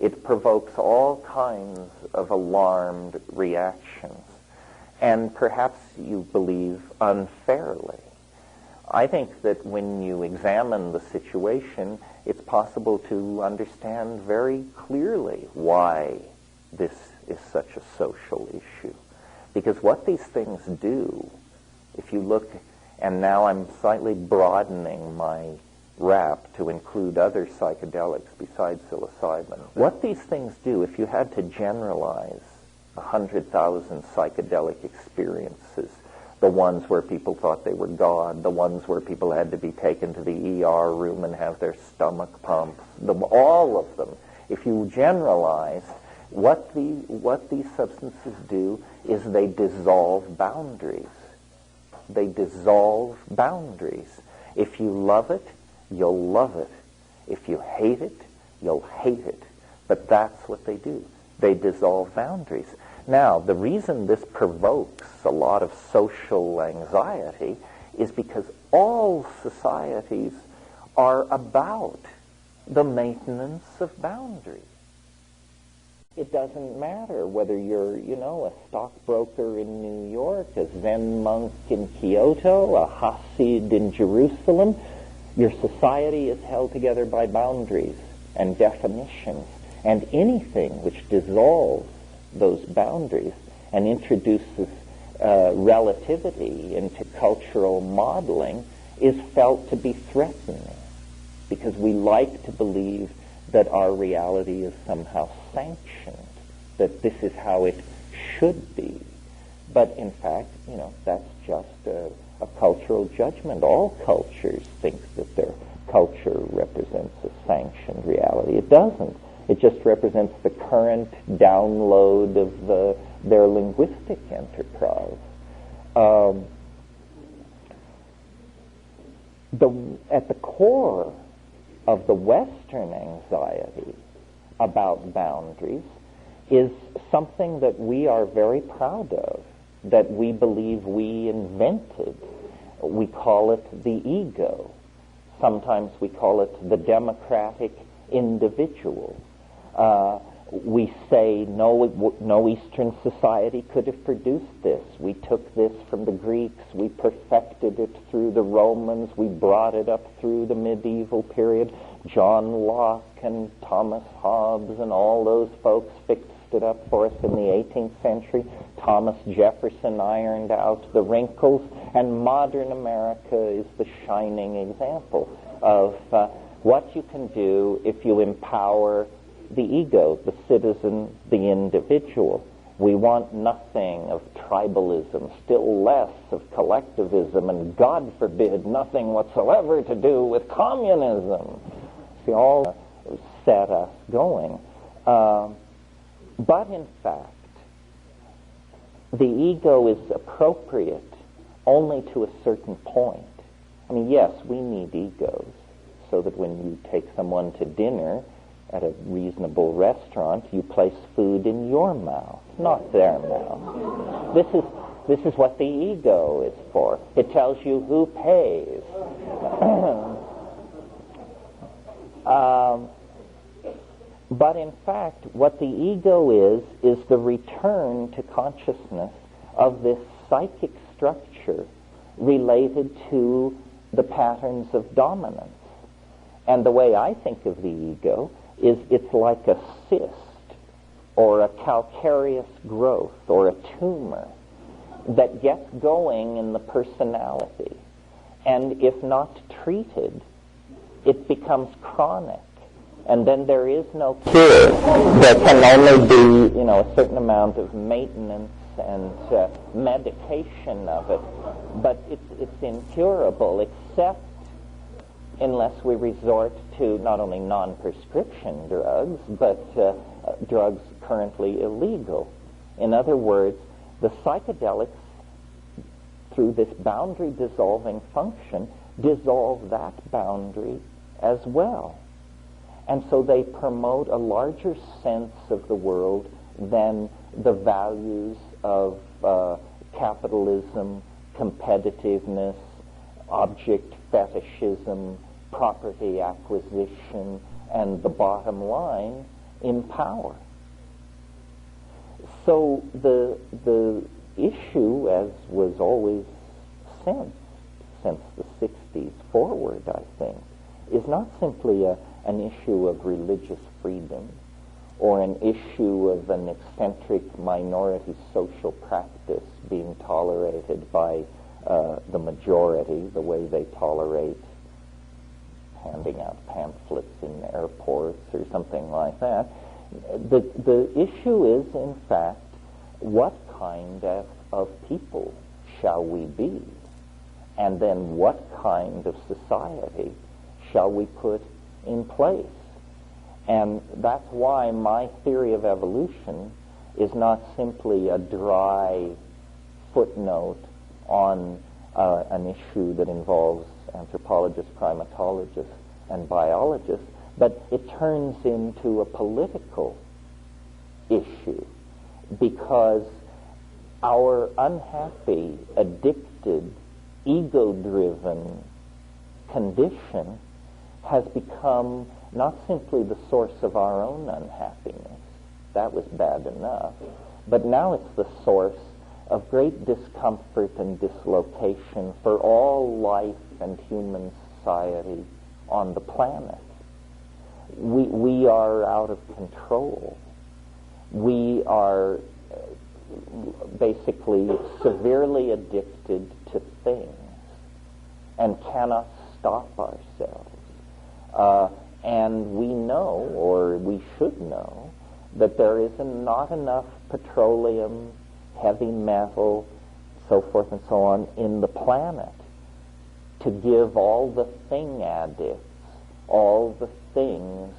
It provokes all kinds of alarmed reactions, and perhaps you believe unfairly. I think that when you examine the situation, it's possible to understand very clearly why this is such a social issue. Because what these things do, if you look, and now I'm slightly broadening my rap to include other psychedelics besides psilocybin. What these things do, if you had to generalize 100,000 psychedelic experiences, the ones where people thought they were God, the ones where people had to be taken to the ER room and have their stomach pumped, all of them, if you generalize, what these substances do is they dissolve boundaries. They dissolve boundaries. If you love it, you'll love it. If you hate it, you'll hate it. But that's what they do. They dissolve boundaries. Now, the reason this provokes a lot of social anxiety is because all societies are about the maintenance of boundaries. It doesn't matter whether you're, a stockbroker in New York, a Zen monk in Kyoto, a Hasid in Jerusalem. Your society is held together by boundaries and definitions, and anything which dissolves those boundaries and introduces relativity into cultural modeling is felt to be threatening, because we like to believe that our reality is somehow sanctioned, that this is how it should be. But in fact, that's just a cultural judgment. All cultures think that their culture represents a sanctioned reality. It doesn't. It just represents the current download of their linguistic enterprise. At the core of the Western anxiety about boundaries is something that we are very proud of, that we believe we invented. We call it the ego. Sometimes we call it the democratic individual. We say no Eastern society could have produced this. We took this from the Greeks. We perfected it through the Romans. We brought it up through the medieval period. John Locke and Thomas Hobbes and all those folks fixed it up for us in the 18th century. Thomas Jefferson ironed out the wrinkles, and modern America is the shining example of what you can do if you empower the ego, the citizen, the individual. We want nothing of tribalism, still less of collectivism, and God forbid, nothing whatsoever to do with communism. See, all set us going. But in fact, the ego is appropriate only to a certain point. I mean, yes, we need egos, so that when you take someone to dinner at a reasonable restaurant, you place food in your mouth, not their mouth. This is what the ego is for. It tells you who pays. But in fact, what the ego is the return to consciousness of this psychic structure related to the patterns of dominance. And the way I think of the ego is it's like a cyst or a calcareous growth or a tumor that gets going in the personality. And if not treated, it becomes chronic. And then there is no cure. There can only be, a certain amount of maintenance and medication of it. But it's incurable, except unless we resort to not only non-prescription drugs, but drugs currently illegal. In other words, the psychedelics, through this boundary-dissolving function, dissolve that boundary as well. And so they promote a larger sense of the world than the values of capitalism, competitiveness, object fetishism, property acquisition, and the bottom line in power. So the issue, as was always since the 60s forward, I think, is not simply an issue of religious freedom or an issue of an eccentric minority social practice being tolerated by the majority, the way they tolerate handing out pamphlets in airports or something like that. The issue is, in fact, what kind of people shall we be? And then what kind of society shall we put in place? And that's why my theory of evolution is not simply a dry footnote on an issue that involves anthropologists, primatologists, and biologists, but it turns into a political issue because our unhappy, addicted, ego-driven condition has become not simply the source of our own unhappiness, that was bad enough, but now it's the source of great discomfort and dislocation for all life and human society on the planet. We are out of control. We are basically severely addicted to things and cannot stop ourselves. And we know, or we should know, that there is not enough petroleum, heavy metal, so forth and so on, in the planet to give all the thing addicts all the things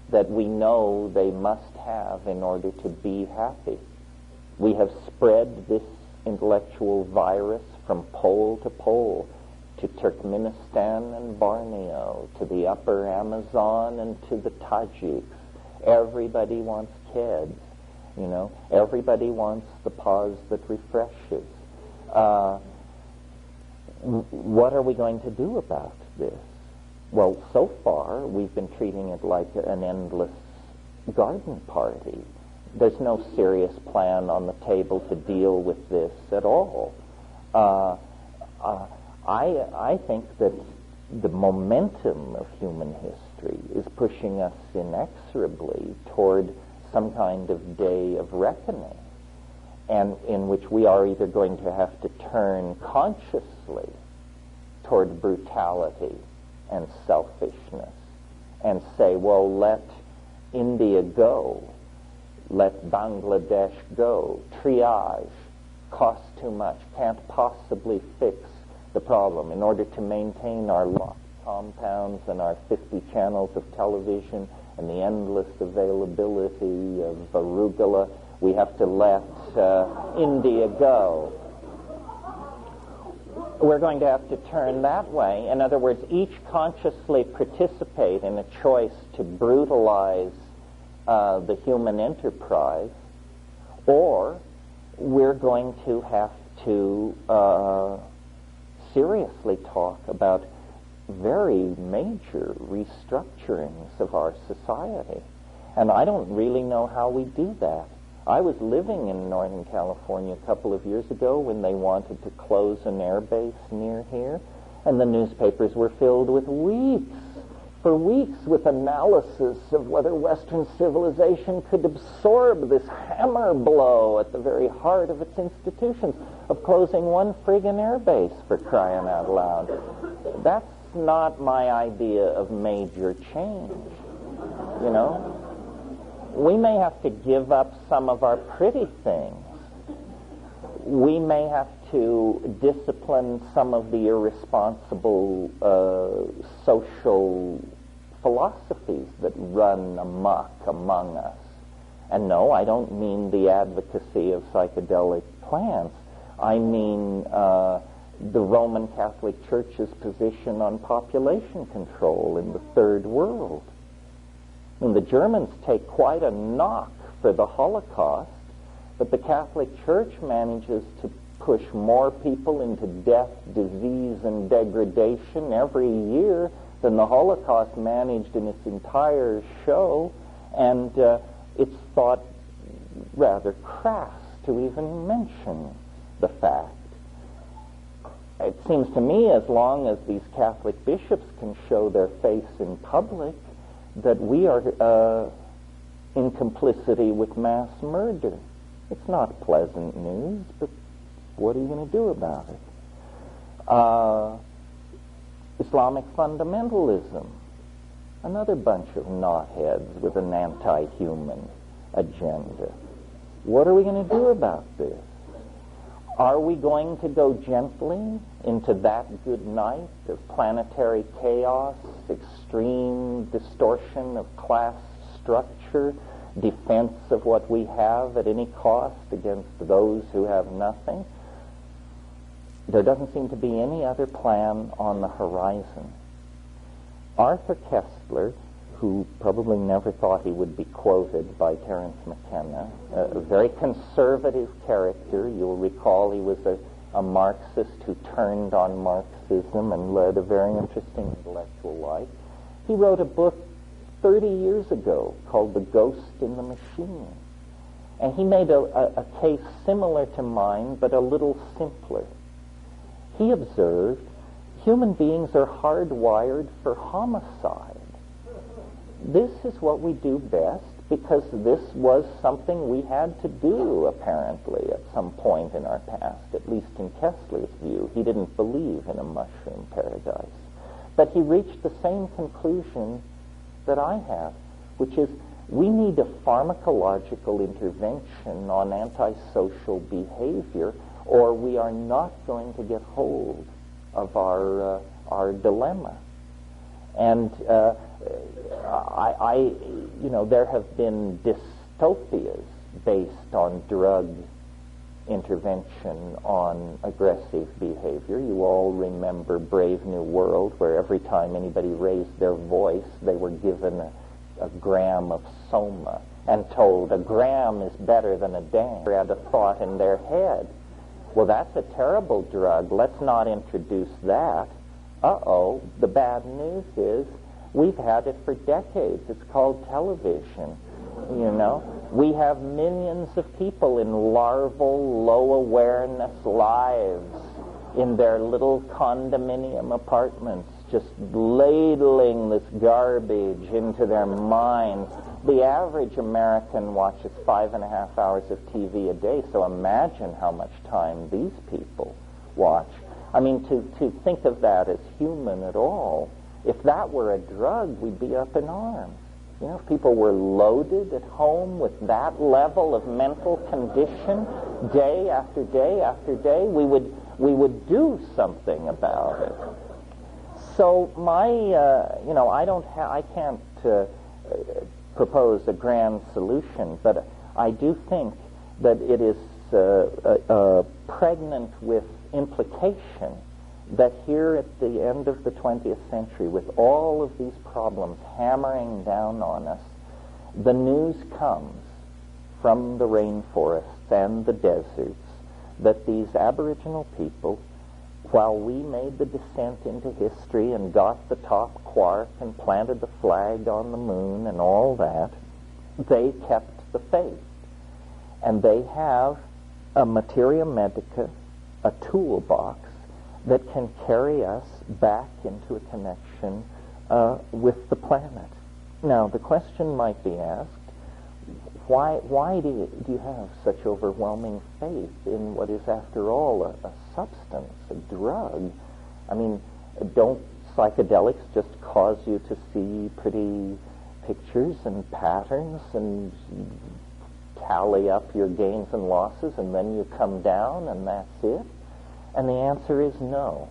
that we know they must have in order to be happy. We have spread this intellectual virus from pole to pole, to Turkmenistan and Borneo, to the upper Amazon and to the Tajiks. Everybody wants kids, you know. Everybody wants the pause that refreshes. What are we going to do about this? Well, so far, we've been treating it like an endless garden party. There's no serious plan on the table to deal with this at all. I think that the momentum of human history is pushing us inexorably toward some kind of day of reckoning, and in which we are either going to have to turn consciously toward brutality and selfishness and say, well, let India go, let Bangladesh go, triage, costs too much, can't possibly fix the problem. In order to maintain our locked compounds and our 50 channels of television and the endless availability of arugula, we have to let India go. We're going to have to turn that way. In other words, each consciously participate in a choice to brutalize the human enterprise, or we're going to have to seriously talk about very major restructurings of our society. And I don't really know how we do that. I was living in Northern California a couple of years ago when they wanted to close an air base near here, and the newspapers were filled with for weeks with analysis of whether Western civilization could absorb this hammer blow at the very heart of its institutions of closing one friggin' air base, for crying out loud. That's not my idea of major change, you know. We may have to give up some of our pretty things. We may have to discipline some of the irresponsible social philosophies that run amok among us. And no, I don't mean the advocacy of psychedelic plants. I mean the Roman Catholic Church's position on population control in the Third World. I mean, the Germans take quite a knock for the Holocaust, but the Catholic Church manages to push more people into death, disease, and degradation every year than the Holocaust managed in its entire show. And it's thought rather crass to even mention the fact. It seems to me, as long as these Catholic bishops can show their face in public, that we are in complicity with mass murder. It's not pleasant news, but what are you going to do about it? Islamic fundamentalism, another bunch of knotheads with an anti-human agenda. What are we going to do about this? Are we going to go gently into that good night of planetary chaos, extreme distortion of class structure, defense of what we have at any cost against those who have nothing? There doesn't seem to be any other plan on the horizon. Arthur Koestler, who probably never thought he would be quoted by Terence McKenna, a very conservative character. You'll recall he was a Marxist who turned on Marxism and led a very interesting intellectual life. He wrote a book 30 years ago called The Ghost in the Machine. And he made a case similar to mine, but a little simpler. He observed human beings are hardwired for homicide. This is what we do best because this was something we had to do, apparently, at some point in our past, at least in Koestler's view. He didn't believe in a mushroom paradise. But he reached the same conclusion that I have, which is we need a pharmacological intervention on antisocial behavior, or we are not going to get hold of our dilemma. And there have been dystopias based on drug intervention on aggressive behavior. You all remember Brave New World, where every time anybody raised their voice, they were given a gram of soma and told a gram is better than a damn. They had a thought in their head. Well, that's a terrible drug. Let's not introduce that. Uh-oh, the bad news is we've had it for decades. It's called television. You know, we have millions of people in larval, low-awareness lives in their little condominium apartments, just ladling this garbage into their minds. The average American watches 5.5 hours of TV a day, so imagine how much time these people watch. I mean, to think of that as human at all, if that were a drug, we'd be up in arms. You know, if people were loaded at home with that level of mental condition day after day after day, we would do something about it. So I can't propose a grand solution, but I do think that it is pregnant with implication that here at the end of the 20th century, with all of these problems hammering down on us, the news comes from the rainforests and the deserts that these Aboriginal people, while we made the descent into history and got the top quark and planted the flag on the moon and all that, they kept the faith. And they have a materia medica, a toolbox, that can carry us back into a connection with the planet. Now, the question might be asked, why do you have such overwhelming faith in what is, after all, a substance, a drug? I mean, don't psychedelics just cause you to see pretty pictures and patterns and tally up your gains and losses, and then you come down and that's it? And the answer is no.